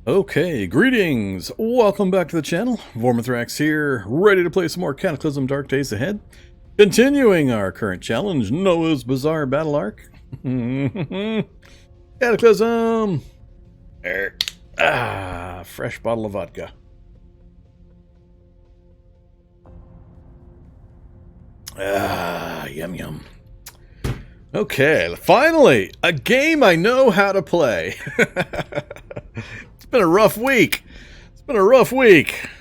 Okay, greetings! Welcome back to the channel. Vormithrax here, ready to play some more Cataclysm Dark Days Ahead. Continuing our current challenge, Noah's Bizarre Battle-Ark. Cataclysm! Fresh bottle of vodka. Yum yum. Okay, finally! A game I know how to play! It's been a rough week.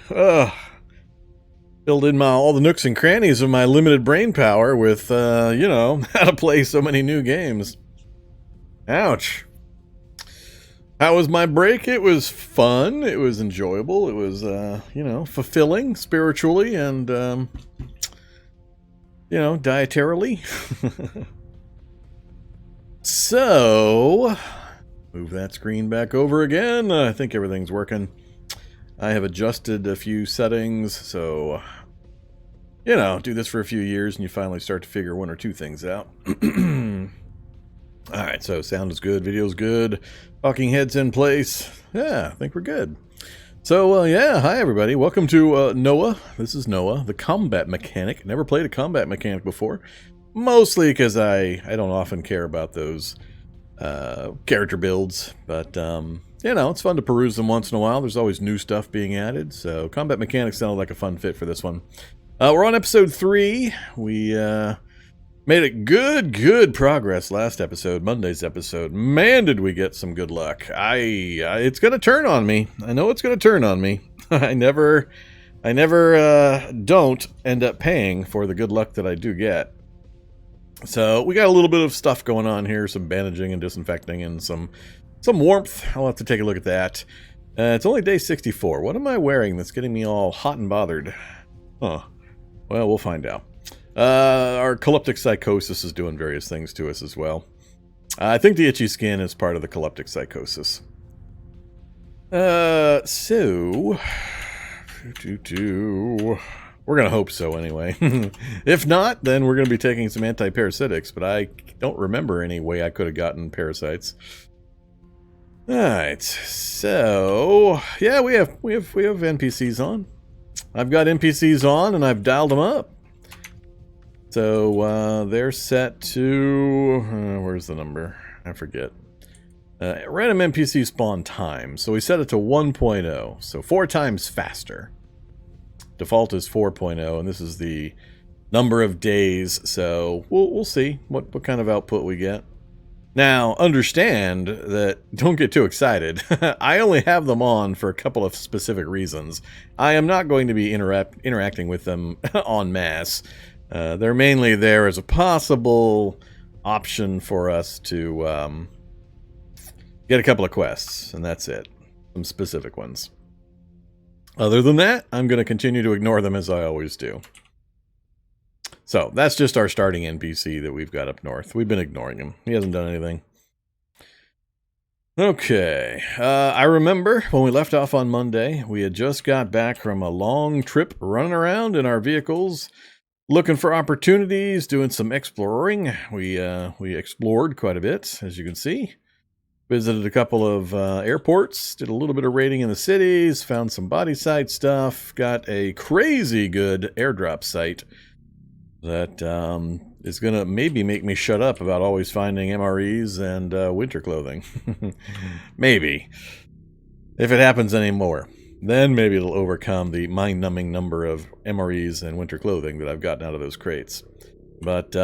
Filled in all the nooks and crannies of my limited brain power with, how to play so many new games. Ouch. How was my break? It was fun. It was enjoyable. It was, fulfilling spiritually and, dietarily. So, move that screen back over again. I think everything's working. I have adjusted a few settings, so, do this for a few years and you finally start to figure one or two things out. Alright, so sound is good, video's good, talking head's in place. Yeah, I think we're good. So, hi everybody. Welcome to Noah. This is Noah, the combat mechanic. Never played a combat mechanic before. Mostly because I don't often care about those character builds, but it's fun to peruse them once in a while. There's always new stuff being added, so combat mechanics sounded like a fun fit for this one. We're on episode 3. We made it good progress last episode, Monday's episode. Man, did we get some good luck. It's gonna turn on me. I know it's gonna turn on me. I never don't end up paying for the good luck that I do get. So we got a little bit of stuff going on here, some bandaging and disinfecting and some warmth. I'll have to take a look at that. It's only day 64. What am I wearing that's getting me all hot and bothered? Huh. Well, we'll find out. Our Calyptic Psychosis is doing various things to us as well. I think the itchy skin is part of the Calyptic Psychosis. We're going to hope so anyway. If not, then we're going to be taking some anti-parasitics, but I don't remember any way I could have gotten parasites. Alright, so yeah, we have NPCs on. I've got NPCs on and I've dialed them up. So they're set to where's the number? I forget. Random NPC spawn time. So we set it to 1.0, so 4 times faster. Default is 4.0, and this is the number of days, so we'll see what kind of output we get. Now, understand that, don't get too excited. I only have them on for a couple of specific reasons. I am not going to be interacting with them en masse. They're mainly there as a possible option for us to get a couple of quests, and that's it. Some specific ones. Other than that, I'm going to continue to ignore them as I always do. So, that's just our starting NPC that we've got up north. We've been ignoring him. He hasn't done anything. Okay. I remember when we left off on Monday, we had just got back from a long trip running around in our vehicles, looking for opportunities, doing some exploring. We explored quite a bit, as you can see. Visited a couple of airports, did a little bit of raiding in the cities, found some body site stuff, got a crazy good airdrop site that is going to maybe make me shut up about always finding MREs and winter clothing. Maybe. If it happens anymore, then maybe it'll overcome the mind-numbing number of MREs and winter clothing that I've gotten out of those crates. But,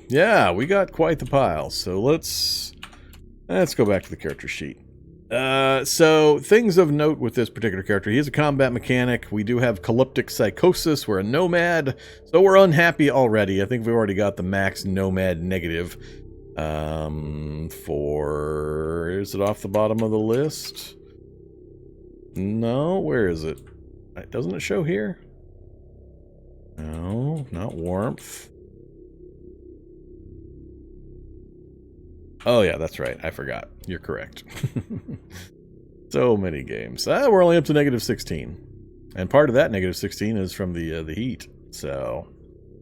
yeah, we got quite the pile, so let's go back to the character sheet. So, things of note with this particular character. He is a combat mechanic. We do have Calyptic Psychosis. We're a nomad, so we're unhappy already. I think we've already got the max nomad negative. Is it off the bottom of the list? No, where is it? Doesn't it show here? No, not warmth. Oh yeah, that's right. I forgot. You're correct. So many games. We're only up to negative 16. And part of that negative 16 is from the heat. So,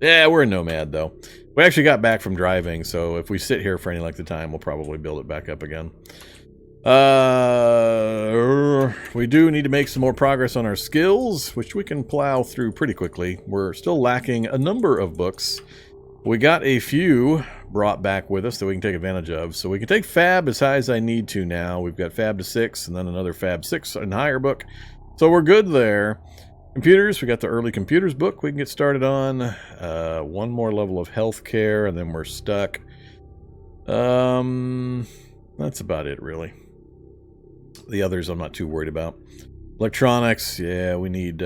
yeah, we're a nomad, though. We actually got back from driving, so if we sit here for any length of time, we'll probably build it back up again. we do need to make some more progress on our skills, which we can plow through pretty quickly. We're still lacking a number of books. We got a few brought back with us that we can take advantage of. So we can take Fab as high as I need to now. We've got Fab to 6 and then another Fab 6 and higher book. So we're good there. Computers, we got the early computers book we can get started on. One more level of healthcare and then we're stuck. That's about it, really. The others I'm not too worried about. Electronics, yeah, we need...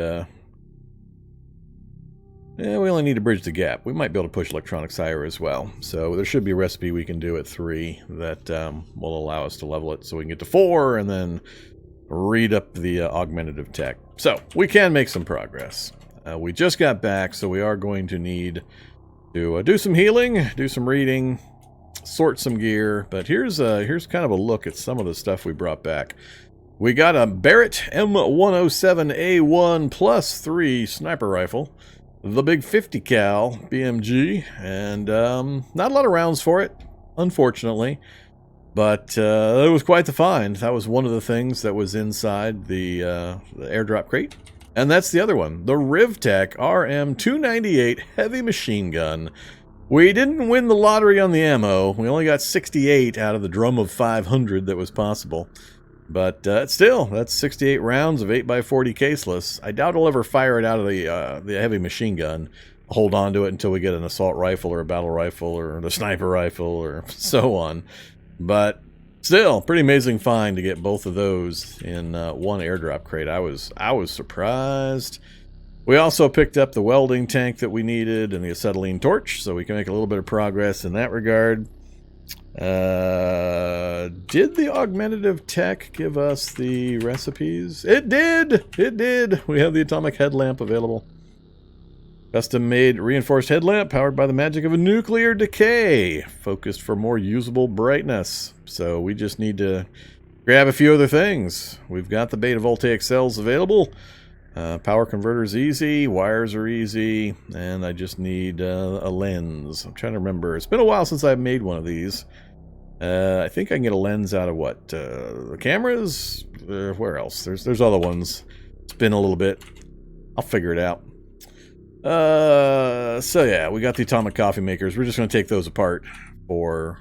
we only need to bridge the gap. We might be able to push electronics higher as well. So there should be a recipe we can do at 3 that will allow us to level it so we can get to 4 and then read up the augmentative tech. So we can make some progress. We just got back, so we are going to need to do some healing, do some reading, sort some gear. But here's kind of a look at some of the stuff we brought back. We got a Barrett M01-E08 plus 3 sniper rifle. The big 50 cal BMG, and not a lot of rounds for it, unfortunately, but it was quite the find. That was one of the things that was inside the airdrop crate. And that's the other one, the Rivtech RM298 heavy machine gun. We didn't win the lottery on the ammo. We only got 68 out of the drum of 500 that was possible. But still, that's 68 rounds of 8x40 caseless. I doubt I'll ever fire it out of the heavy machine gun. Hold on to it until we get an assault rifle or a battle rifle or the sniper rifle or so on. But still, pretty amazing find to get both of those in one airdrop crate. I was surprised. We also picked up the welding tank that we needed and the acetylene torch, so we can make a little bit of progress in that regard. Did the augmentative tech give us the recipes? It did! It did! We have the atomic headlamp available. Custom-made reinforced headlamp powered by the magic of a nuclear decay. Focused for more usable brightness. So we just need to grab a few other things. We've got the beta voltaic cells available. Power converter's easy, wires are easy, and I just need a lens. I'm trying to remember. It's been a while since I've made one of these. I think I can get a lens out of what? The cameras? Where else? There's other ones. It's been a little bit. I'll figure it out. So yeah, we got the atomic coffee makers. We're just going to take those apart for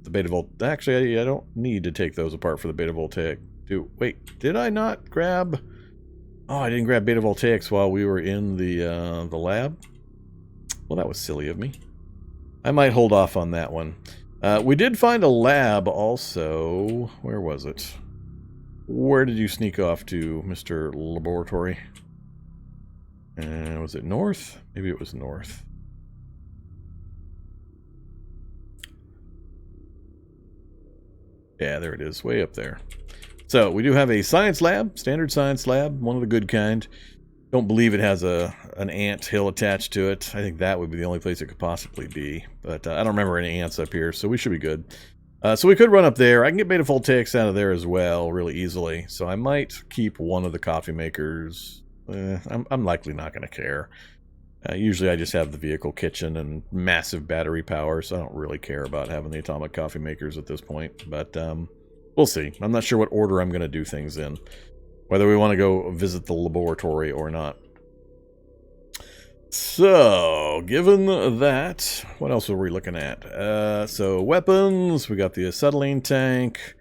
the beta volt. Actually, I don't need to take those apart for the beta voltaic. Wait, did I not grab... Oh, I didn't grab beta voltaics while we were in the lab. Well, that was silly of me. I might hold off on that one. We did find a lab also. Where was it? Where did you sneak off to, Mr. Laboratory? Was it north? Maybe it was north. Yeah, there it is, way up there. So, we do have a science lab, standard science lab, one of the good kind. Don't believe it has an ant hill attached to it. I think that would be the only place it could possibly be. But I don't remember any ants up here, so we should be good. So we could run up there. I can get beta voltaics out of there as well, really easily. So I might keep one of the coffee makers. I'm likely not going to care. Usually I just have the vehicle kitchen and massive battery power, so I don't really care about having the atomic coffee makers at this point. But... we'll see. I'm not sure what order I'm going to do things in. Whether we want to go visit the laboratory or not. So, given that, what else are we looking at? So, weapons. We got the acetylene tank.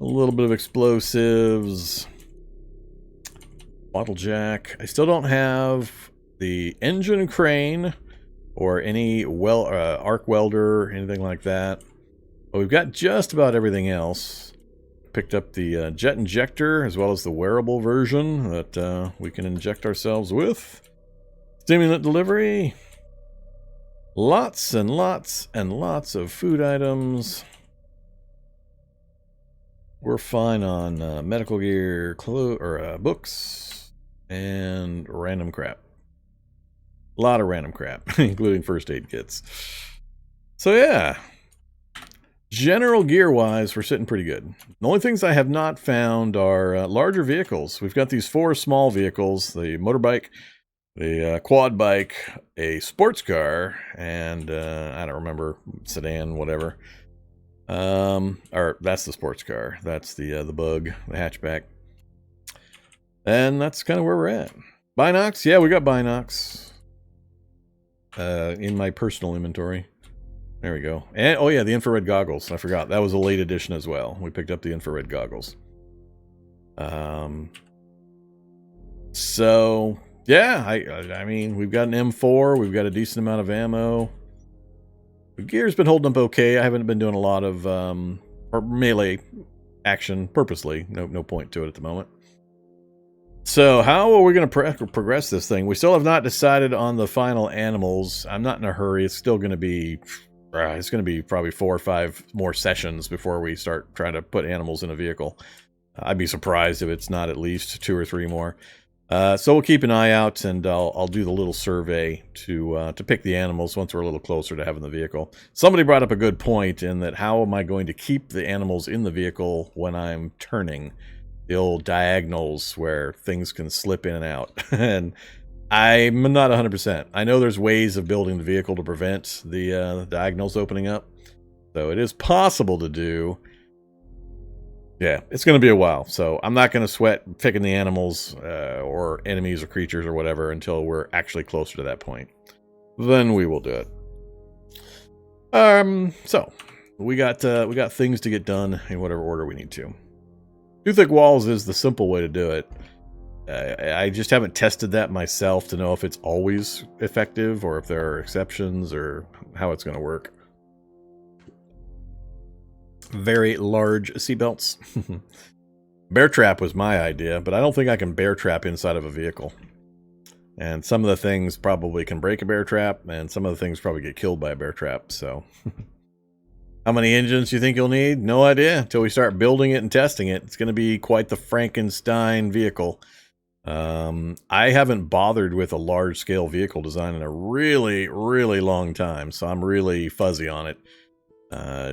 A little bit of explosives. Bottle jack. I still don't have the engine crane or any arc welder, anything like that. But we've got just about everything else. Picked up the jet injector as well as the wearable version that we can inject ourselves with. Stimulant delivery. Lots and lots and lots of food items. We're fine on medical gear, books, and random crap. A lot of random crap, including first aid kits. So yeah. General gear-wise, we're sitting pretty good. The only things I have not found are larger vehicles. We've got these 4 small vehicles, the motorbike, the quad bike, a sports car, and I don't remember, sedan, whatever. Or that's the sports car. That's the bug, the hatchback. And that's kind of where we're at. Binocs? Yeah, we got Binocs. In my personal inventory. There we go. And, oh yeah, the infrared goggles. I forgot. That was a late edition as well. We picked up the infrared goggles. So, yeah, I mean, we've got an M4. We've got a decent amount of ammo. The gear's been holding up okay. I haven't been doing a lot of melee action purposely. No point to it at the moment. So how are we going to progress this thing? We still have not decided on the final animals. I'm not in a hurry. It's still going to be... It's going to be probably 4 or 5 more sessions before we start trying to put animals in a vehicle. I'd be surprised if it's not at least 2 or 3 more. So we'll keep an eye out, and I'll do the little survey to pick the animals once we're a little closer to having the vehicle. Somebody brought up a good point in that how am I going to keep the animals in the vehicle when I'm turning? The old diagonals where things can slip in and out. And I'm not 100%. I know there's ways of building the vehicle to prevent the diagonals opening up. So it is possible to do. Yeah, it's going to be a while. So I'm not going to sweat picking the animals or enemies or creatures or whatever until we're actually closer to that point. Then we will do it. So we got things to get done in whatever order we need to. 2 thick walls is the simple way to do it. I just haven't tested that myself to know if it's always effective or if there are exceptions or how it's going to work. Very large seatbelts. Bear trap was my idea, but I don't think I can bear trap inside of a vehicle. And some of the things probably can break a bear trap, and some of the things probably get killed by a bear trap, so... How many engines do you think you'll need? No idea until we start building it and testing it. It's going to be quite the Frankenstein vehicle. I haven't bothered with a large-scale vehicle design in a really, really long time, so I'm really fuzzy on it.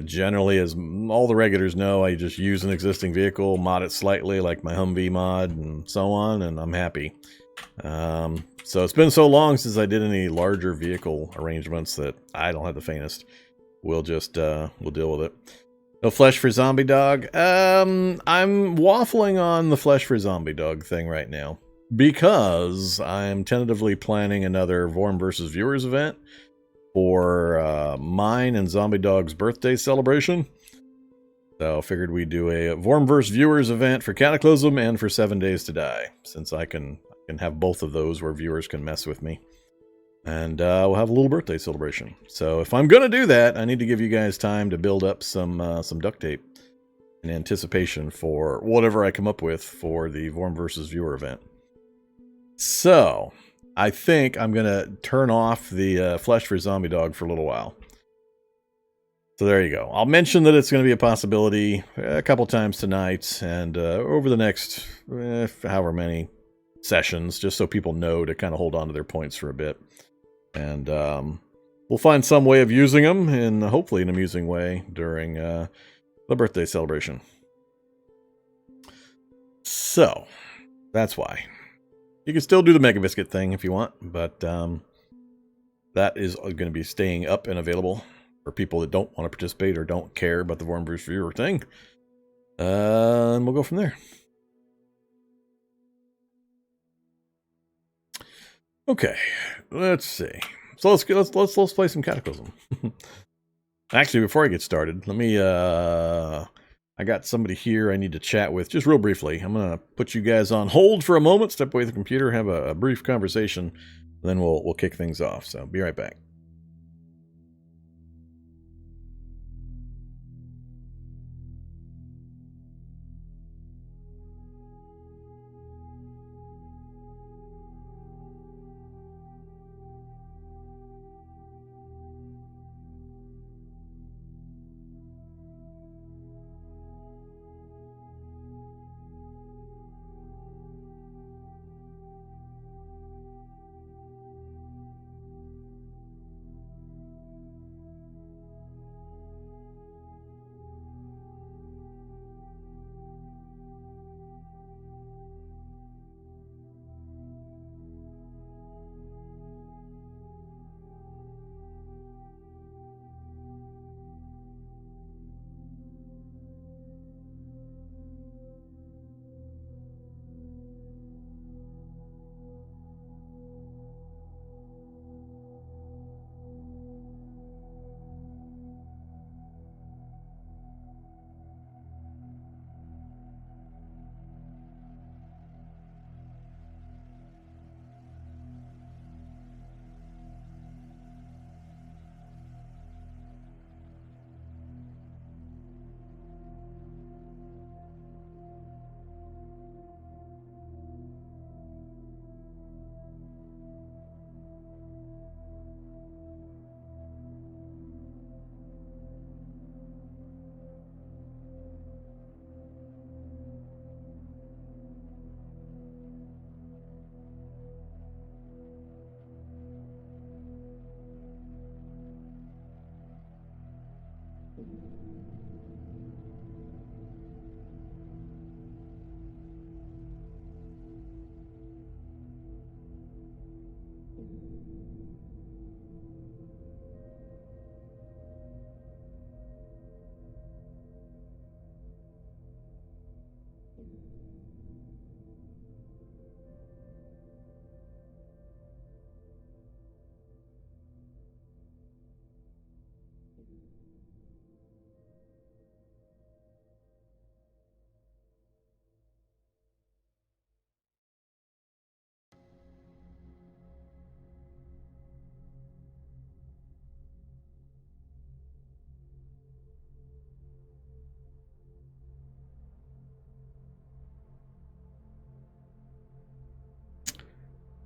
Generally, as all the regulars know, I just use an existing vehicle, mod it slightly, like my Humvee mod, and so on, and I'm happy. So it's been so long since I did any larger vehicle arrangements that I don't have the faintest. We'll just, we'll deal with it. No flesh for zombie dog. I'm waffling on the flesh for zombie dog thing right now because I'm tentatively planning another Vorm versus Viewers event for mine and Zombie Dog's birthday celebration. So I figured we'd do a Vorm versus Viewers event for Cataclysm and for 7 Days to Die, since I can have both of those where viewers can mess with me. And we'll have a little birthday celebration. So if I'm going to do that, I need to give you guys time to build up some duct tape in anticipation for whatever I come up with for the Vorm versus Viewer event. So I think I'm going to turn off the Flesh for Zombie Dog for a little while. So there you go. I'll mention that it's going to be a possibility a couple times tonight and over the next however many sessions, just so people know to kind of hold on to their points for a bit. And we'll find some way of using them in hopefully an amusing way during the birthday celebration. So that's why. You can still do the Mega Biscuit thing if you want, but that is going to be staying up and available for people that don't want to participate or don't care about the Vorm Bruce Viewer thing. And we'll go from there. Okay, let's see. So let's play some Cataclysm. Actually, before I get started, let me I got somebody here I need to chat with just real briefly. I'm gonna put you guys on hold for a moment, step away from the computer, have a brief conversation, then we'll kick things off. So be right back.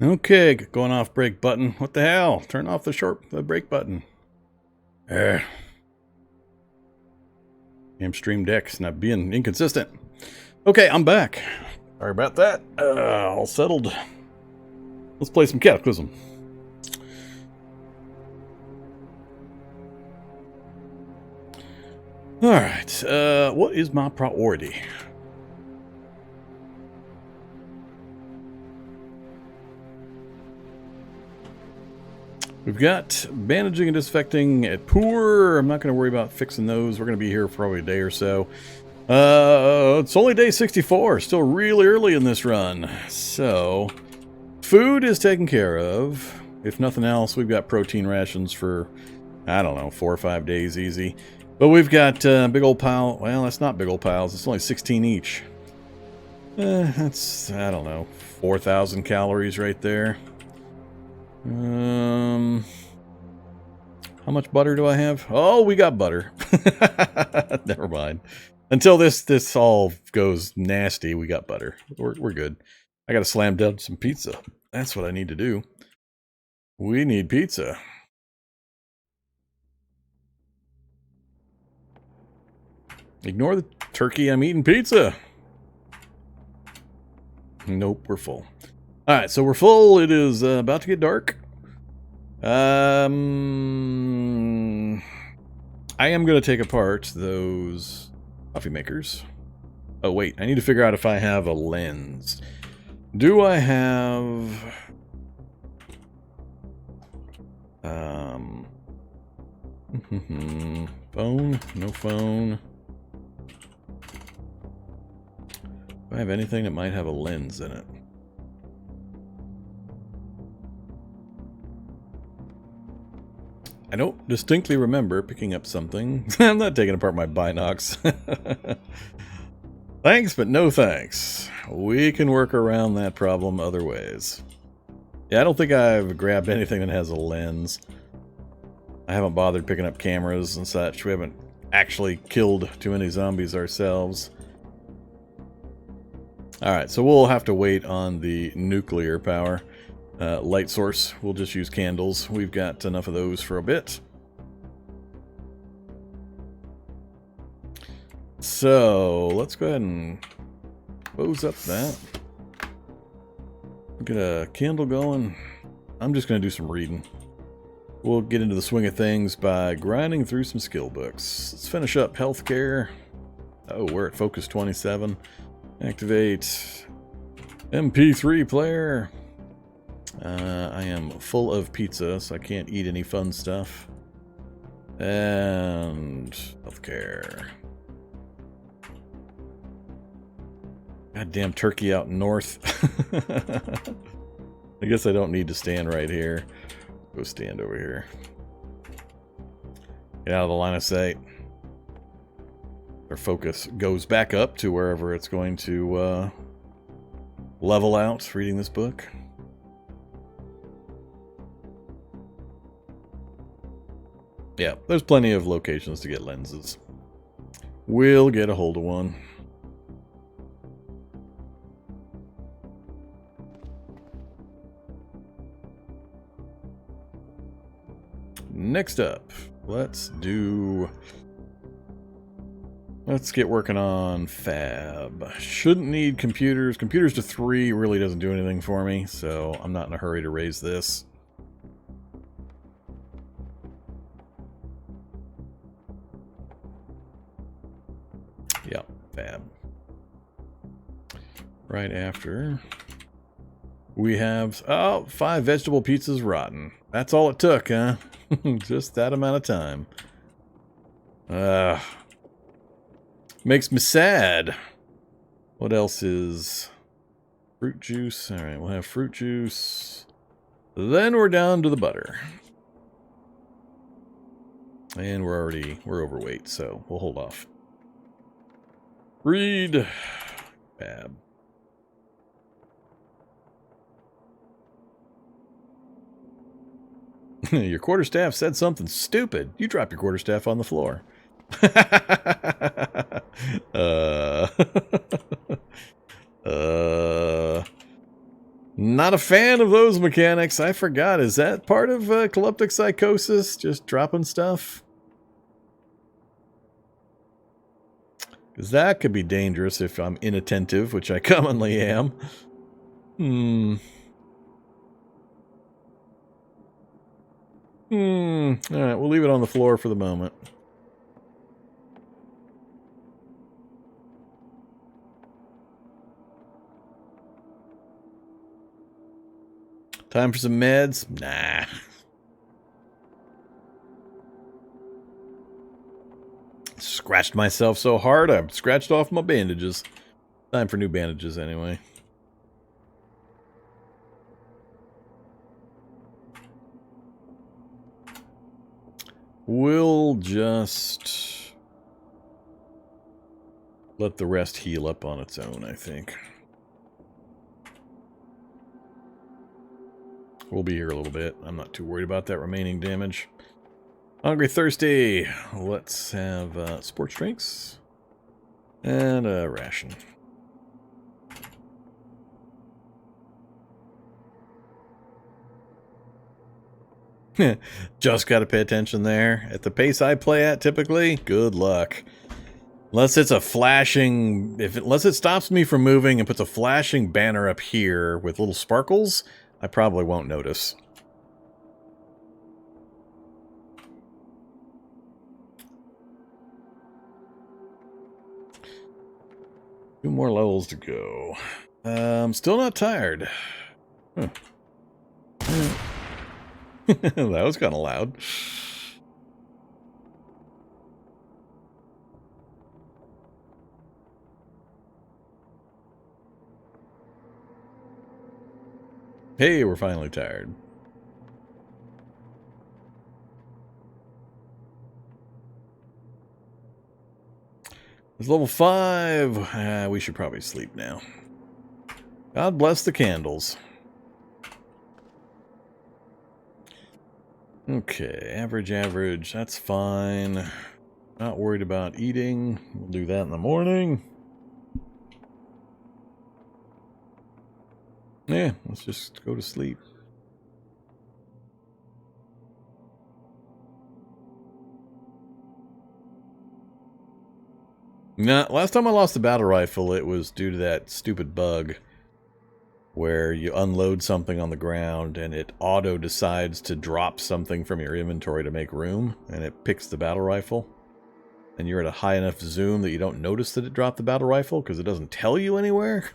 Okay, going off brake button. What the hell? Turn off the brake button. Damn Stream Deck's not being inconsistent. Okay, I'm back. Sorry about that. All settled. Let's play some Cataclysm. Alright, what is my priority? We've got bandaging and disinfecting at poor. I'm not going to worry about fixing those. We're going to be here for probably a day or so. It's only day 64. Still really early in this run. So, food is taken care of. If nothing else, we've got protein rations for, I don't know, 4 or 5 days easy. But we've got a big old pile. Well, that's not big old piles. It's only 16 each. That's, I don't know, 4,000 calories right there. How much butter do I have? Oh, we got butter. Never mind. Until this all goes nasty, we got butter. We're good. I gotta slam down some pizza. That's what I need to do. We need pizza. Ignore the turkey. I'm eating pizza. Nope, we're full. Alright, so we're full. It is about to get dark. I am going to take apart those coffee makers. Oh, wait. I need to figure out if I have a lens. Do I have... phone? No phone. Do I have anything that might have a lens in it? I don't distinctly remember picking up something. I'm not taking apart my binocs. Thanks, but no thanks. We can work around that problem other ways. Yeah, I don't think I've grabbed anything that has a lens. I haven't bothered picking up cameras and such. We haven't actually killed too many zombies ourselves. Alright, so we'll have to wait on the nuclear power. Light source, we'll just use candles. We've got enough of those for a bit. So, let's go ahead and close up that. Get a candle going. I'm just going to do some reading. We'll get into the swing of things by grinding through some skill books. Let's finish up healthcare. Oh, we're at focus 27. Activate MP3 player. I am full of pizza, so I can't eat any fun stuff. And healthcare. Goddamn turkey out north. I guess I don't need to stand right here. Go stand over here. Get out of the line of sight. Our focus goes back up to wherever it's going to level out reading this book. Yeah, there's plenty of locations to get lenses. We'll get a hold of one. Next up, let's get working on fab. Shouldn't need computers. Computers to 3 really doesn't do anything for me, so I'm not in a hurry to raise this. Yeah, fab. Right after, we have, 5 vegetable pizzas rotten. That's all it took, huh? Just that amount of time. Makes me sad. What else is... fruit juice. Alright, we'll have fruit juice. Then we're down to the butter. And we're overweight, so we'll hold off. Read. Fab. Your quarterstaff said something stupid. You drop your quarterstaff on the floor. Not a fan of those mechanics. I forgot. Is that part of Calyptic Psychosis? Just dropping stuff? Because that could be dangerous if I'm inattentive, which I commonly am. Alright, we'll leave it on the floor for the moment. Time for some meds? Nah. Scratched myself so hard, I scratched off my bandages. Time for new bandages anyway. We'll just let the rest heal up on its own, I think. We'll be here a little bit. I'm not too worried about that remaining damage. Hungry, thirsty. Let's have sports drinks and a ration. Just got to pay attention there. At the pace I play at, typically, good luck. Unless it's a flashing... unless it stops me from moving and puts a flashing banner up here with little sparkles, I probably won't notice. 2 more levels to go. I'm still not tired. Huh. That was kind of loud. Hey, we're finally tired. It's level 5. We should probably sleep now. God bless the candles. Okay, average. That's fine. Not worried about eating. We'll do that in the morning. Yeah, let's just go to sleep. Nah, last time I lost the battle rifle, it was due to that stupid bug where you unload something on the ground and it auto decides to drop something from your inventory to make room, and it picks the battle rifle. And you're at a high enough zoom that you don't notice that it dropped the battle rifle because it doesn't tell you anywhere.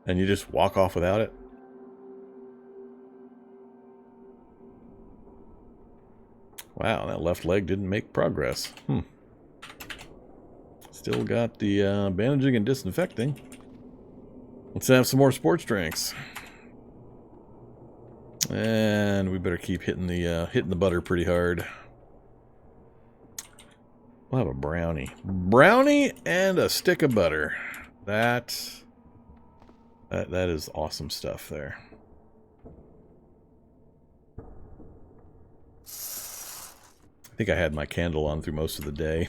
And you just walk off without it. Wow, that left leg didn't make progress. Still got the bandaging and disinfecting. Let's have some more sports drinks. And we better keep hitting the butter pretty hard. We'll have a brownie. Brownie and a stick of butter. That is awesome stuff there. I think I had my candle on through most of the day.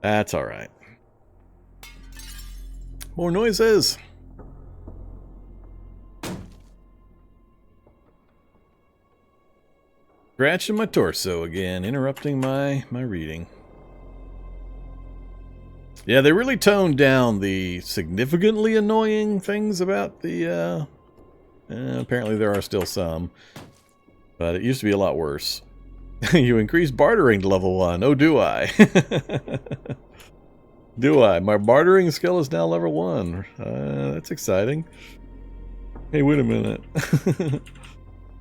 That's all right. More noises. Scratching my torso again, interrupting my reading. Yeah, they really toned down the significantly annoying things about the... apparently there are still some. But it used to be a lot worse. You increase bartering to level 1. Oh, do I? Do I? My bartering skill is now level 1. That's exciting. Hey, wait a minute.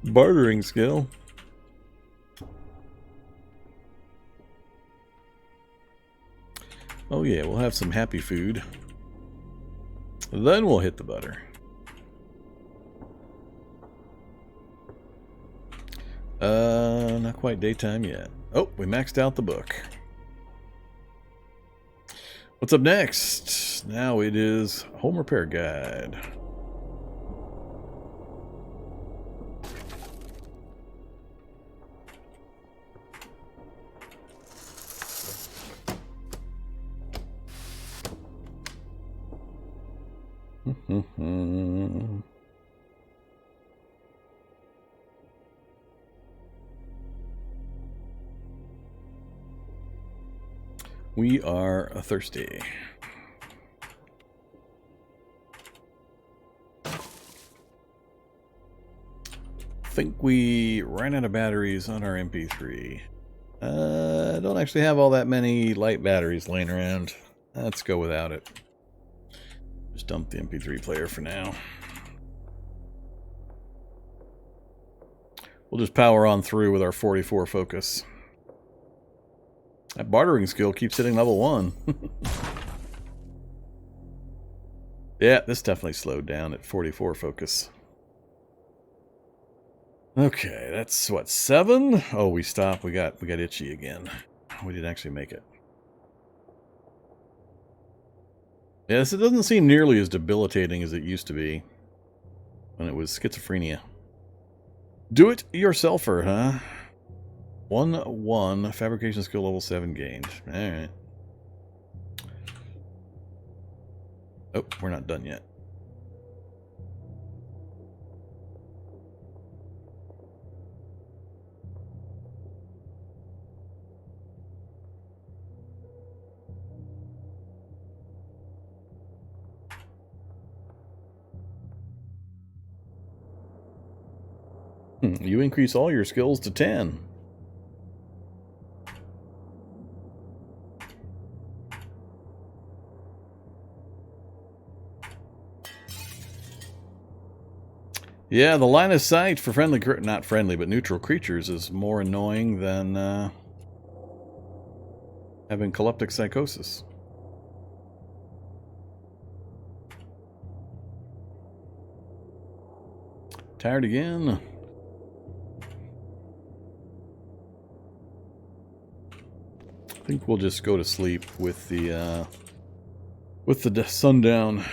Bartering skill. Oh yeah, we'll have some happy food. Then we'll hit the butter. Not quite daytime yet. Oh, we maxed out the book. What's up next? Now it is Home Repair Guide. We are thirsty. Think we ran out of batteries on our MP3. Don't actually have all that many light batteries laying around. Let's go without it. Just dump the MP3 player for now. We'll just power on through with our 44 focus. That bartering skill keeps hitting level 1. Yeah, this definitely slowed down at 44 focus. Okay, that's what, 7? Oh, we stopped. We got itchy again. We didn't actually make it. Yes, it doesn't seem nearly as debilitating as it used to be when it was schizophrenia. Do it yourselfer, huh? 1-1, fabrication skill level 7 gained. Alright. Oh, we're not done yet. You increase all your skills to 10. Yeah, the line of sight for friendly, not friendly, but neutral creatures is more annoying than having Calyptic Psychosis. Tired again? I think we'll just go to sleep with the sundown.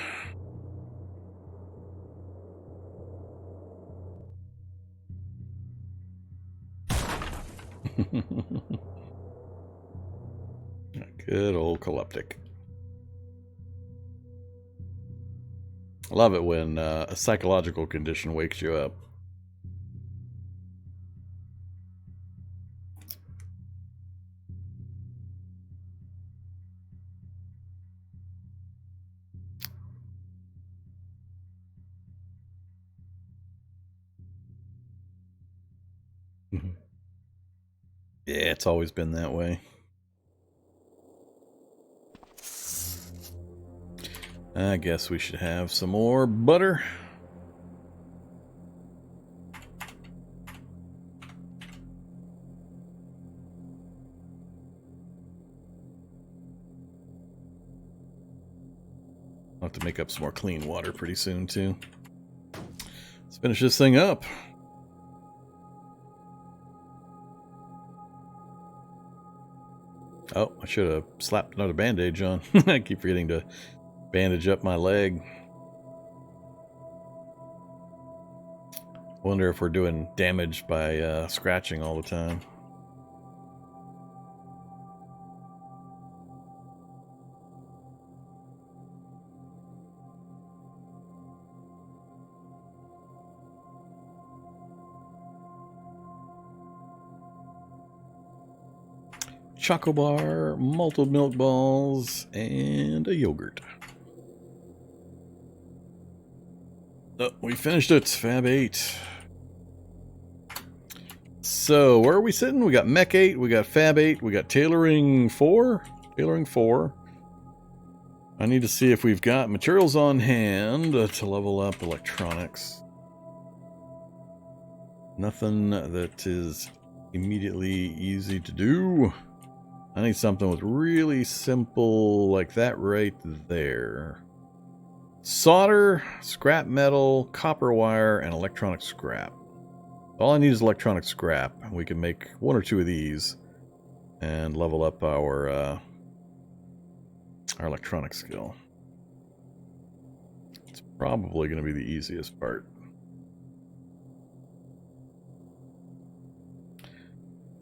Good old Calyptic. I love it when a psychological condition wakes you up. Yeah, it's always been that way. I guess we should have some more butter. I'll have to make up some more clean water pretty soon, too. Let's finish this thing up. Oh, I should have slapped another bandage on. I keep forgetting to bandage up my leg. Wonder if we're doing damage by scratching all the time. Choco bar, malted milk balls, and a yogurt. Oh, we finished it. Fab 8. So, where are we sitting? We got Mech 8, we got Fab 8, we got Tailoring 4. Tailoring 4. I need to see if we've got materials on hand to level up electronics. Nothing that is immediately easy to do. I need something with really simple, like that right there. Solder, scrap metal, copper wire, and electronic scrap. All I need is electronic scrap. We can make 1 or 2 of these and level up our electronic skill. It's probably going to be the easiest part.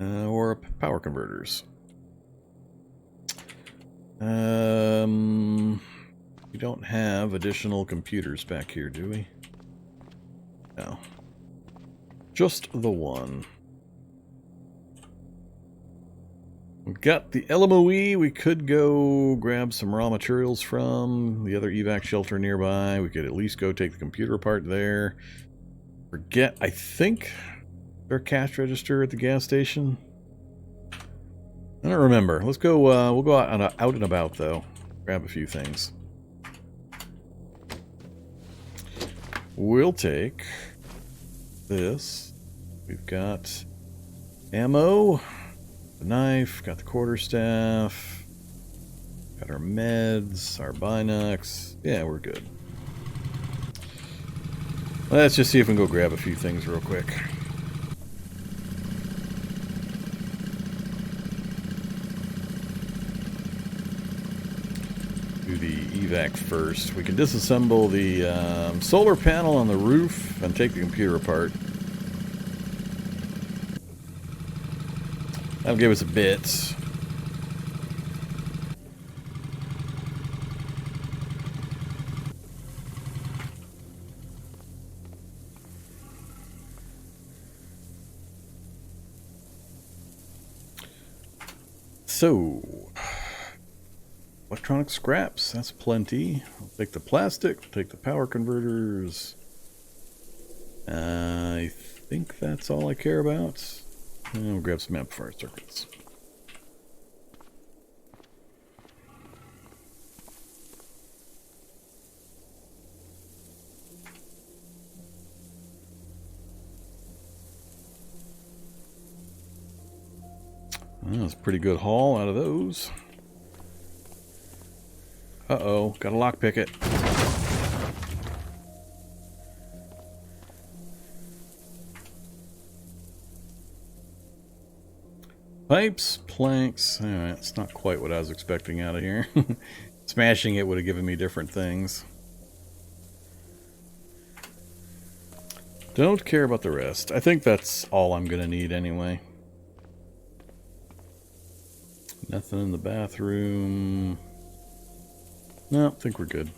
Or power converters. We don't have additional computers back here, do we? No. Just the one. We've got the LMOE we could go grab some raw materials from. The other evac shelter nearby. We could at least go take the computer apart there. Forget, I think, their cash register at the gas station. I don't remember. Let's go, we'll go out and about, though. Grab a few things. We'll take this. We've got ammo. The knife, got the quarterstaff, got our meds, our binocs. Yeah, we're good. Let's just see if we can go grab a few things real quick. Do the evac first. We can disassemble the solar panel on the roof and take the computer apart. That'll give us a bit. So, electronic scraps, that's plenty. I'll take the plastic, we'll take the power converters. I think that's all I care about. And we'll grab some amplifier circuits. Well, that's a pretty good haul out of those. Uh-oh, gotta lockpick it. Pipes, planks. Alright, it's not quite what I was expecting out of here. Smashing it would have given me different things. Don't care about the rest. I think that's all I'm going to need anyway. Nothing in the bathroom. No, I think we're good.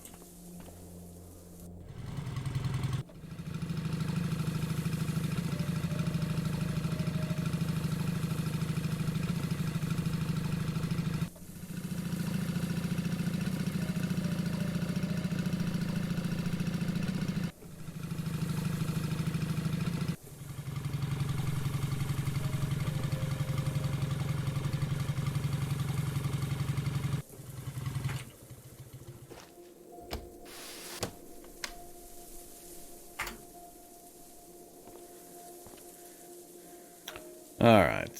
Alright,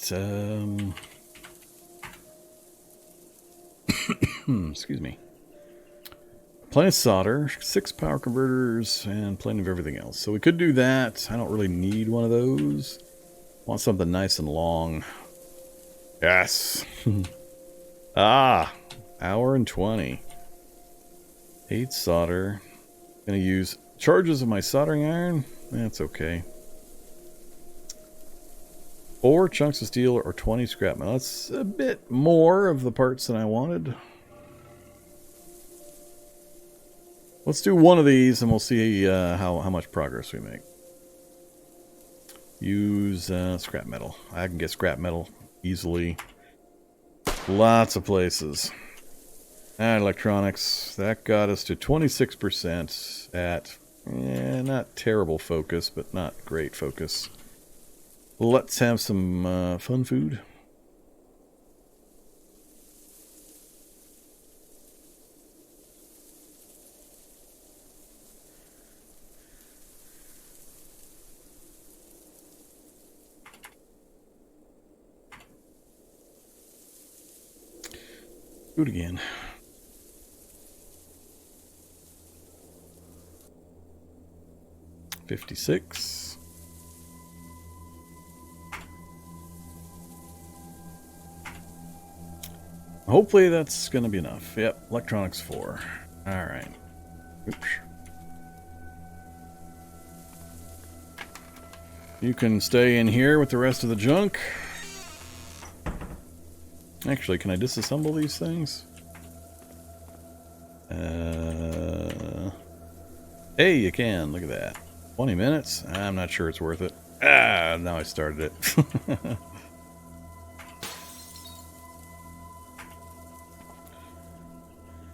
excuse me. Plenty of solder, 6 power converters, and plenty of everything else. So we could do that. I don't really need one of those. Want something nice and long. Yes! Ah! Hour and 20. 8 solder. Gonna use charges of my soldering iron. That's okay. 4 chunks of steel or 20 scrap metal. That's a bit more of the parts than I wanted. Let's do one of these and we'll see how much progress we make. Use scrap metal. I can get scrap metal easily. Lots of places. Alright, electronics. That got us to 26% at not terrible focus, but not great focus. Let's have some fun food. Do it again. $56. Hopefully that's going to be enough. Yep, electronics 4. Alright. Oops. You can stay in here with the rest of the junk. Actually, can I disassemble these things? Hey, you can. Look at that. 20 minutes? I'm not sure it's worth it. Ah, now I started it.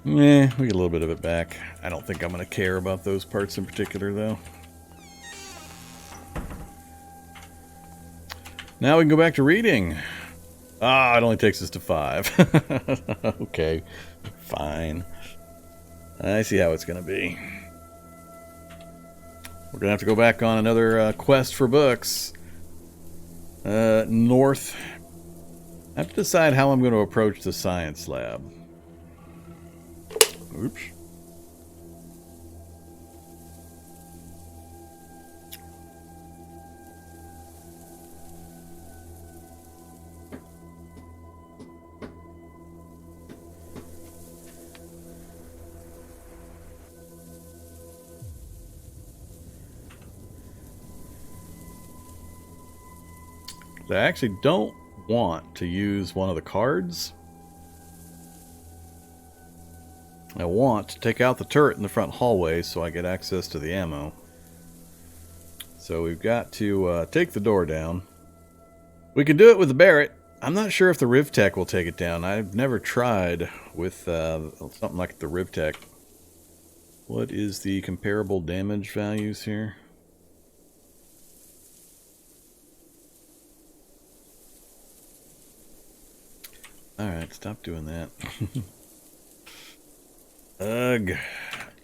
We get a little bit of it back. I don't think I'm going to care about those parts in particular, though. Now we can go back to reading. Ah, it only takes us to 5. Okay, fine. I see how it's going to be. We're going to have to go back on another quest for books. North. I have to decide how I'm going to approach the science lab. Oops. I actually don't want to use one of the cards. I want to take out the turret in the front hallway so I get access to the ammo. So we've got to take the door down. We could do it with the Barrett. I'm not sure if the Rivtech will take it down. I've never tried with something like the Rivtech. What is the comparable damage values here? Alright, stop doing that. Ugh.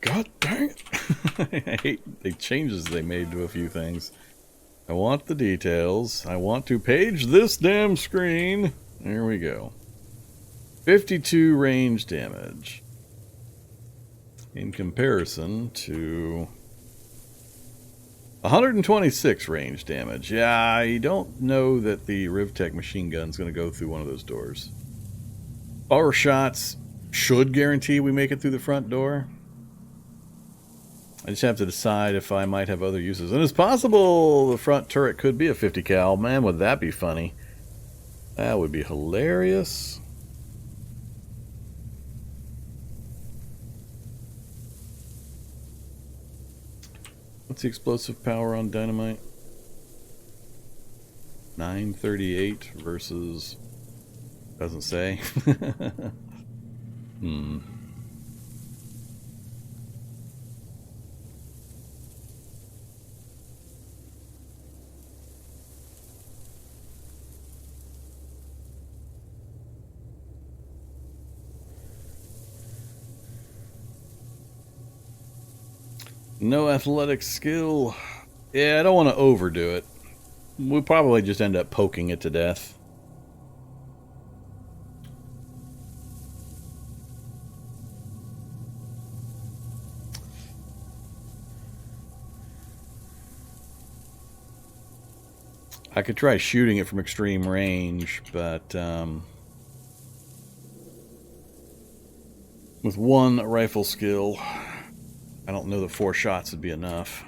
God dang it. I hate the changes they made to a few things. I want the details. I want to page this damn screen. There we go. 52 range damage. In comparison to 126 range damage. Yeah, I don't know that the Rivtech machine gun is going to go through one of those doors. Power shots should guarantee we make it through the front door. I just have to decide if I might have other uses. And it's possible the front turret could be a 50 cal. Man, would that be funny. That would be hilarious. What's the explosive power on dynamite? 938 versus... Doesn't say. No athletic skill. Yeah, I don't want to overdo it. We'll probably just end up poking it to death. I could try shooting it from extreme range, but with one rifle skill, I don't know that 4 shots would be enough.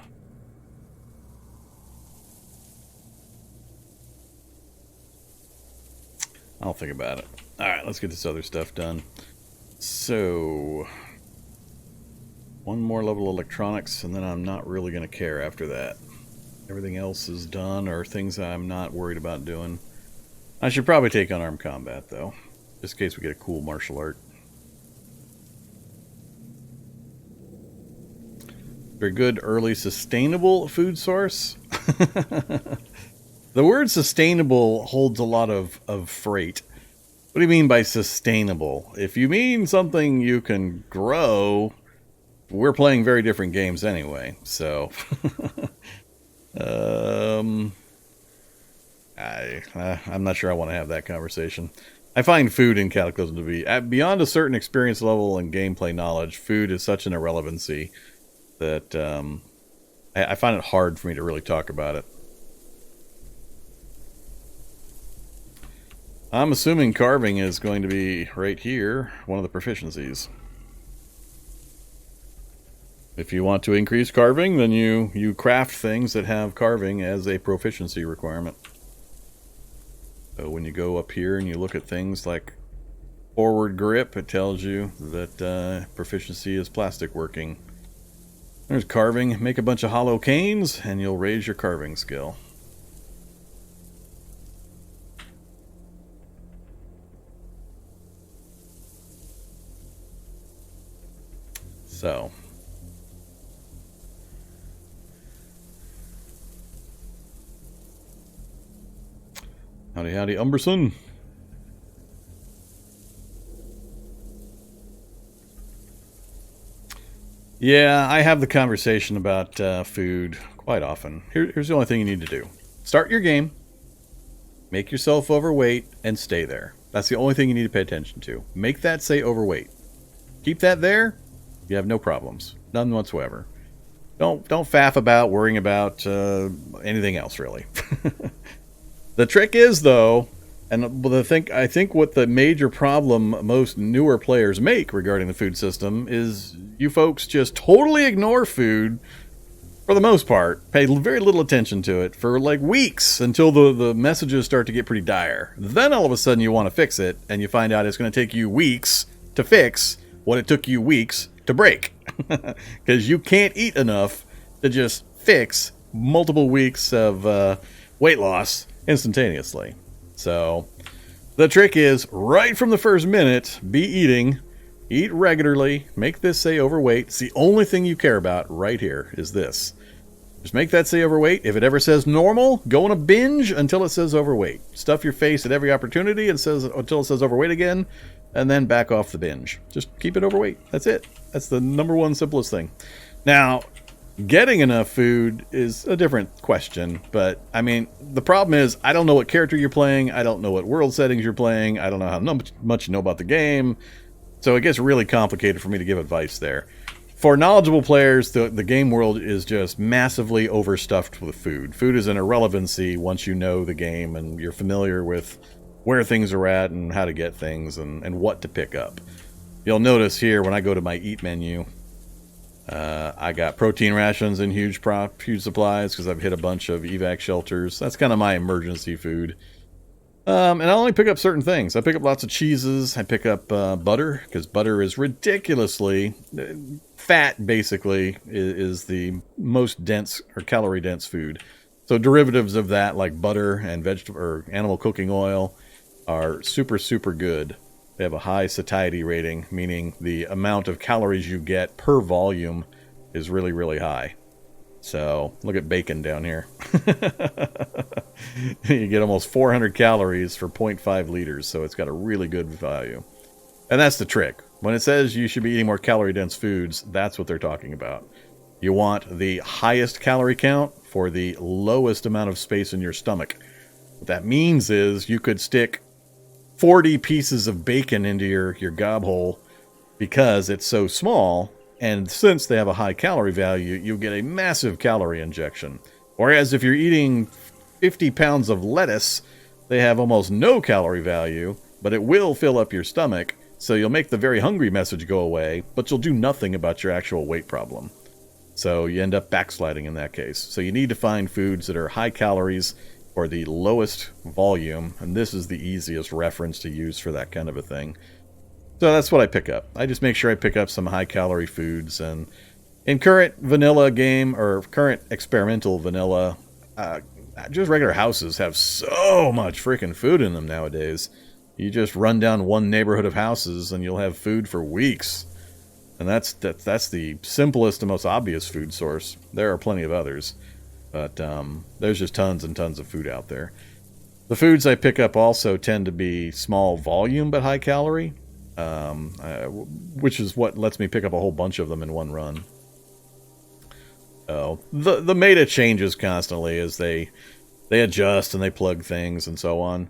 I'll think about it. Alright, let's get this other stuff done. So, one more level of electronics, and then I'm not really going to care after that. Everything else is done, or things I'm not worried about doing. I should probably take on armed combat, though, just in case we get a cool martial art. Very good early sustainable food source. The word sustainable holds a lot of freight. What do you mean by sustainable? If you mean something you can grow, we're playing very different games anyway, so... I'm not sure I want to have that conversation. I find food in Cataclysm to be, beyond a certain experience level and gameplay knowledge, food is such an irrelevancy that I find it hard for me to really talk about it. I'm assuming carving is going to be right here, one of the proficiencies. If you want to increase carving, then you craft things that have carving as a proficiency requirement. So when you go up here and you look at things like forward grip, it tells you that proficiency is plastic working. There's carving. Make a bunch of hollow canes, and you'll raise your carving skill. So. Howdy, howdy, Umberson. Yeah, I have the conversation about food quite often. Here's the only thing you need to do. Start your game, make yourself overweight, and stay there. That's the only thing you need to pay attention to. Make that say overweight. Keep that there, you have no problems. None whatsoever. Don't faff about worrying about anything else, really. The trick is, though, and I think what the major problem most newer players make regarding the food system is you folks just totally ignore food for the most part, pay very little attention to it for like weeks until the messages start to get pretty dire. Then all of a sudden you want to fix it, and you find out it's going to take you weeks to fix what it took you weeks to break. Because you can't eat enough to just fix multiple weeks of weight loss instantaneously. So the trick is, right from the first minute, be eating, eat regularly, make this say overweight. It's the only thing you care about right here is this. Just make that say overweight. If it ever says normal, go on a binge until it says overweight. Stuff your face at every opportunity until it says overweight again, and then back off the binge. Just keep it overweight. That's it. That's the number one simplest thing. Now, getting enough food is a different question, but I mean, the problem is I don't know what character you're playing. I don't know what world settings you're playing. I don't know how much you know about the game. So it gets really complicated for me to give advice there. For knowledgeable players, the game world is just massively overstuffed with food. Food is an irrelevancy once you know the game and you're familiar with where things are at and how to get things and what to pick up. You'll notice here when I go to my eat menu, I got protein rations in huge supplies because I've hit a bunch of evac shelters. That's kind of my emergency food. And I only pick up certain things. I pick up lots of cheeses. I pick up butter because butter is ridiculously fat. Basically, is the most dense or calorie dense food. So derivatives of that, like butter and vegetable or animal cooking oil, are super good. They have a high satiety rating, meaning the amount of calories you get per volume is really high. So look at bacon down here. You get almost 400 calories for 0.5 liters, so it's got a really good value. And that's the trick. When it says you should be eating more calorie-dense foods, that's what they're talking about. You want the highest calorie count for the lowest amount of space in your stomach. What that means is you could stick 40 pieces of bacon into your gob hole because it's so small, and since they have a high calorie value, you get a massive calorie injection. Whereas if you're eating 50 pounds of lettuce, they have almost no calorie value, but it will fill up your stomach, so you'll make the very hungry message go away, but you'll do nothing about your actual weight problem. So you end up backsliding in that case. So you need to find foods that are high calories or the lowest volume, and this is the easiest reference to use for that kind of a thing. So that's what I pick up. I just make sure I pick up some high-calorie foods, and in current vanilla game, or current experimental vanilla, just regular houses have so much freaking food in them nowadays. You just run down one neighborhood of houses, and you'll have food for weeks. And that's the simplest and most obvious food source. There are plenty of others. But there's just tons and tons of food out there. The foods I pick up also tend to be small volume but high calorie, which is what lets me pick up a whole bunch of them in one run. So the meta changes constantly as they adjust and they plug things and so on.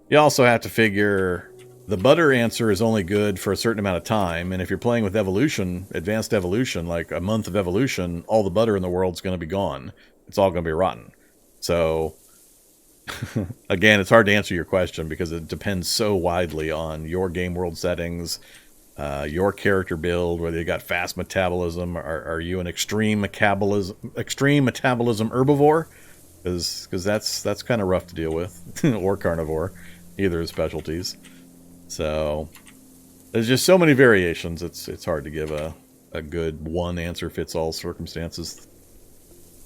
You also have to figure the butter answer is only good for a certain amount of time, and if you're playing with evolution, advanced evolution, like a month of evolution, all the butter in the world's going to be gone. It's all going to be rotten. So, again, it's hard to answer your question because it depends so widely on your game world settings, your character build, whether you got fast metabolism, are you an extreme metabolism herbivore? Because that's kind of rough to deal with, or carnivore, either of specialties. So, There's just so many variations. It's hard to give a good one answer fits all circumstances.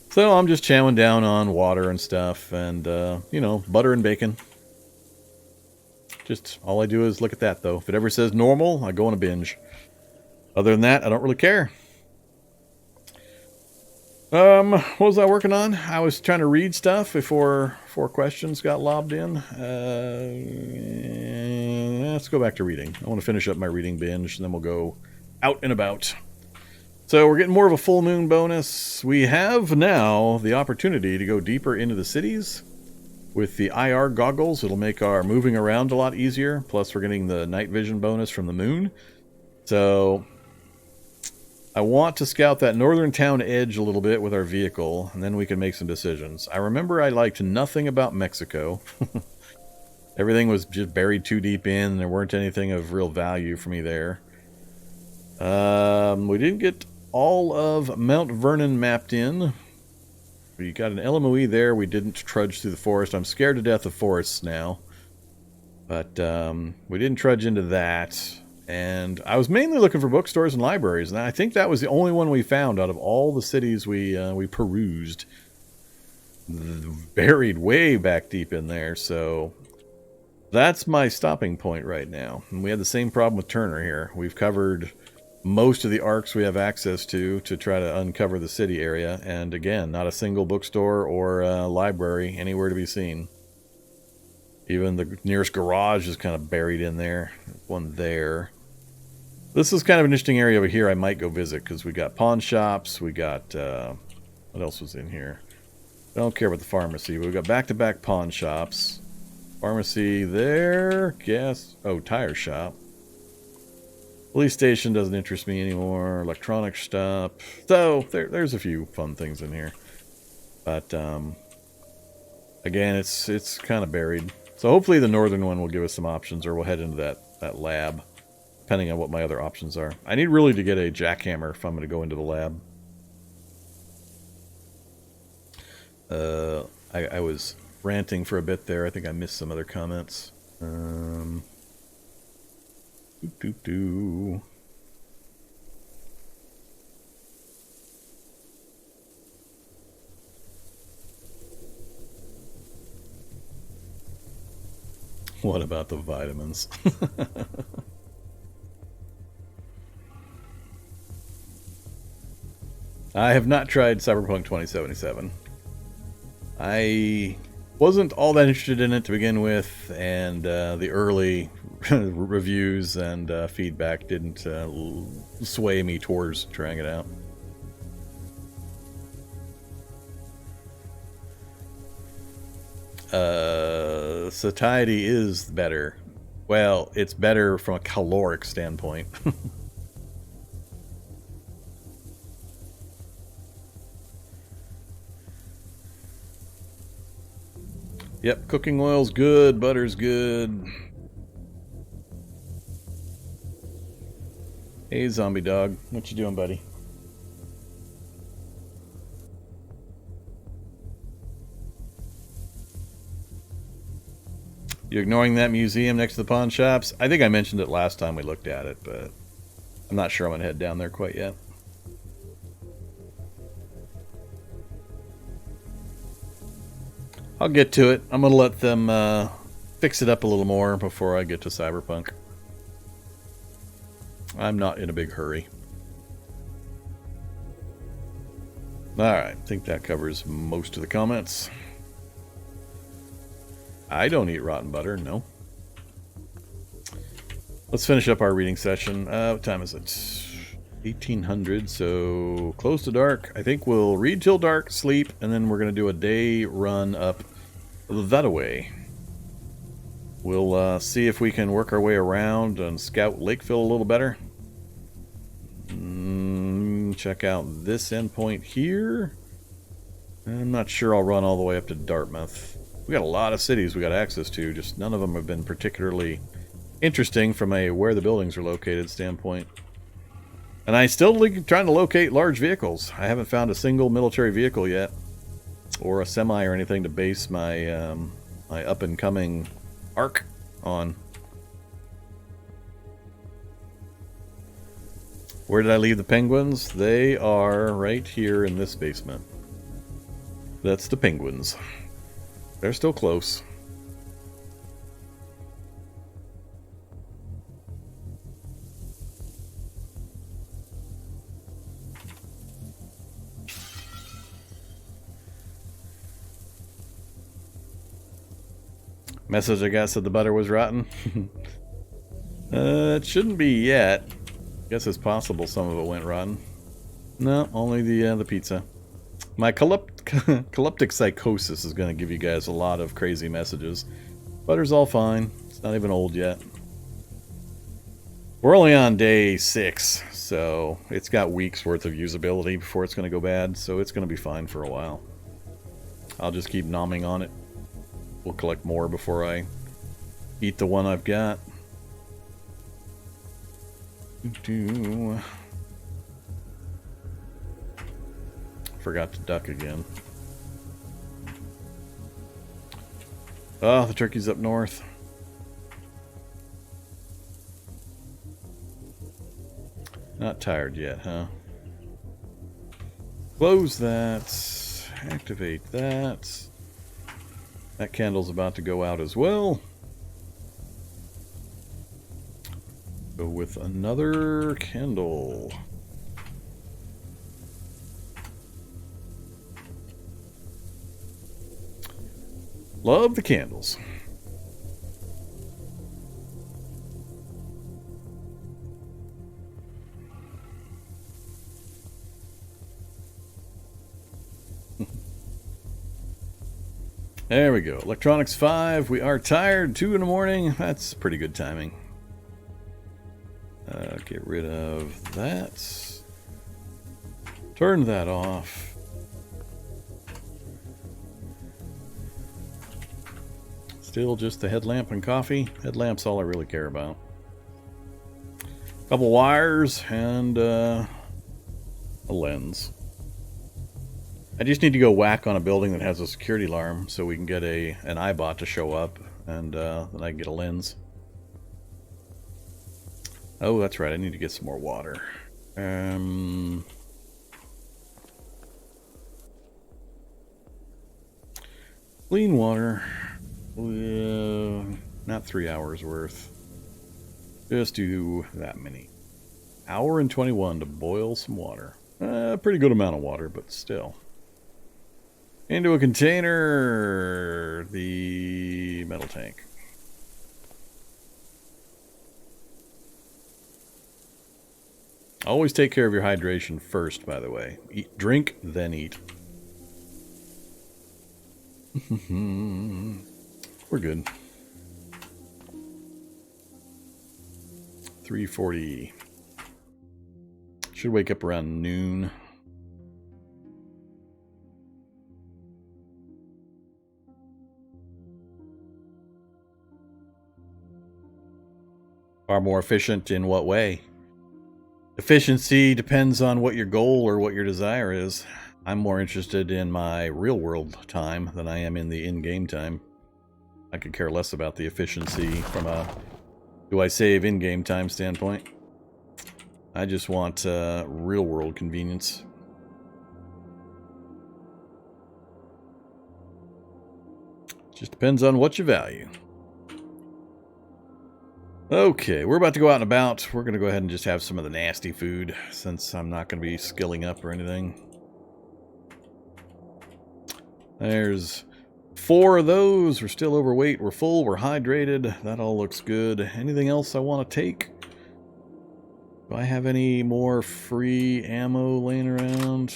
So I'm just chowing down on water and stuff, and you know, butter and bacon. Just all I do is look at that, though. If it ever says normal, I go on a binge. Other than that, I don't really care. What was I working on? I was trying to read stuff before 4 questions got lobbed in. Let's go back to reading. I want to finish up my reading binge, and then we'll go out and about. So we're getting more of a full moon bonus. We have now the opportunity to go deeper into the cities. With the IR goggles, it'll make our moving around a lot easier. Plus, we're getting the night vision bonus from the moon. So I want to scout that northern town edge a little bit with our vehicle, and then we can make some decisions. I remember I liked nothing about Mexico. Everything was just buried too deep in. There weren't anything of real value for me there. We didn't get all of Mount Vernon mapped in. We got an LMOE there. We didn't trudge through the forest. I'm scared to death of forests now. But we didn't trudge into that. And I was mainly looking for bookstores and libraries, and I think that was the only one we found out of all the cities we perused. Buried way back deep in there, so that's my stopping point right now. And we had the same problem with Turner here. We've covered most of the arcs we have access to try to uncover the city area, and again, not a single bookstore or library anywhere to be seen. Even the nearest garage is kind of buried in there. One there. This is kind of an interesting area over here I might go visit, because we got pawn shops, we got, what else was in here? I don't care about the pharmacy, but we got back-to-back pawn shops. Pharmacy there, gas, oh, tire shop. Police station doesn't interest me anymore, electronic shop. So, there's a few fun things in here. But, again, it's kind of buried. So hopefully the northern one will give us some options, or we'll head into that lab. Depending on what my other options are. I need really to get a jackhammer if I'm going to go into the lab. I was ranting for a bit there. I think I missed some other comments. What about the vitamins? I have not tried Cyberpunk 2077. I wasn't all that interested in it to begin with, and the early reviews and feedback didn't sway me towards trying it out. Satiety is better. Well, it's better from a caloric standpoint. Yep, cooking oil's good, butter's good. Hey, zombie dog. What you doing, buddy? You ignoring that museum next to the pawn shops? I think I mentioned it last time we looked at it, but I'm not sure I'm going to head down there quite yet. I'll get to it. I'm going to let them fix it up a little more before I get to Cyberpunk. I'm not in a big hurry. Alright, I think that covers most of the comments. I don't eat rotten butter, no. Let's finish up our reading session. What time is it? 1800, so close to dark. I think we'll read till dark, sleep, and then we're going to do a day run up that way. We'll see if we can work our way around and scout Lakeville a little better. Check out this endpoint here. I'm not sure I'll run all the way up to Dartmouth. We got a lot of cities we got access to, just none of them have been particularly interesting from a where the buildings are located standpoint. And I still trying to locate large vehicles. I haven't found a single military vehicle yet, or a semi or anything to base my my up and coming arc on. Where did I leave the penguins? They are right here in this basement. That's the penguins. They're still close. Message I got said the butter was rotten. It shouldn't be yet. Guess it's possible some of it went rotten. No, only the pizza. My calyptic psychosis is going to give you guys a lot of crazy messages. Butter's all fine. It's not even old yet. We're only on day 6, so it's got weeks worth of usability before it's going to go bad, so it's going to be fine for a while. I'll just keep nomming on it. We'll collect more before I eat the one I've got. Forgot to duck again. Oh, the turkey's up north. Not tired yet, huh? Close that. Activate that. That candle's about to go out as well. Go with another candle. Love the candles. There we go. Electronics 5. We are tired. 2 in the morning. That's pretty good timing. Get rid of that. Turn that off. Still just the headlamp and coffee. Headlamp's all I really care about. Couple wires and a lens. I just need to go whack on a building that has a security alarm so we can get an iBot to show up, and then I can get a lens. Oh, that's right. I need to get some more water. Clean water. Not 3 hours worth. Just do that many. Hour and 21 to boil some water. Pretty good amount of water, but still. Into a container. The metal tank. Always take care of your hydration first, by the way. Drink, then eat. We're good. 3:40. Should wake up around noon. Far more efficient in what way? Efficiency depends on what your goal or what your desire is. I'm more interested in my real world time than I am in the in-game time. I could care less about the efficiency from a do I save in-game time standpoint. I just want real world convenience. Just depends on what you value. Okay, we're about to go out and about. We're going to go ahead and just have some of the nasty food since I'm not going to be skilling up or anything. There's 4 of those. We're still overweight. We're full. We're hydrated. That all looks good. Anything else I want to take? Do I have any more free ammo laying around?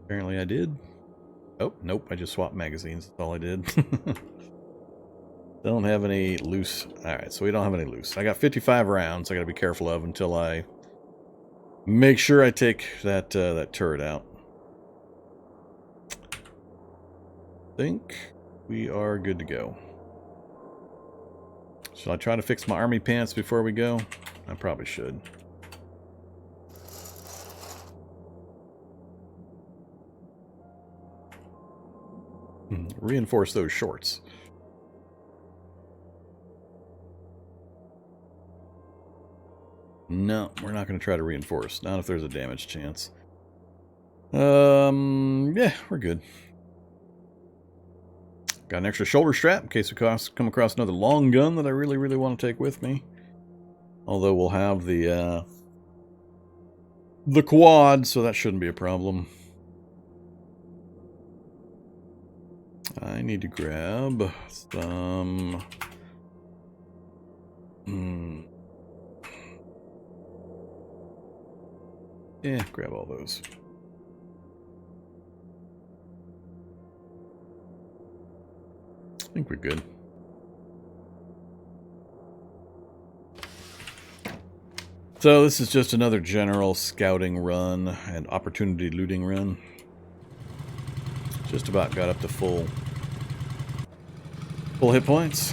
Apparently I did. Oh, nope. I just swapped magazines. That's all I did. Don't have any loose. Alright, so we don't have any loose. I got 55 rounds I gotta be careful of until I make sure I take that that turret out. I think we are good to go. Should I try to fix my army pants before we go? I probably should. Reinforce those shorts. No, we're not going to try to reinforce. Not if there's a damage chance. Yeah, we're good. Got an extra shoulder strap in case we come across another long gun that I really, really want to take with me. Although we'll have the quad, so that shouldn't be a problem. I need to grab some... Yeah, grab all those. I think we're good. So this is just another general scouting run and opportunity looting run. Just about got up to full hit points.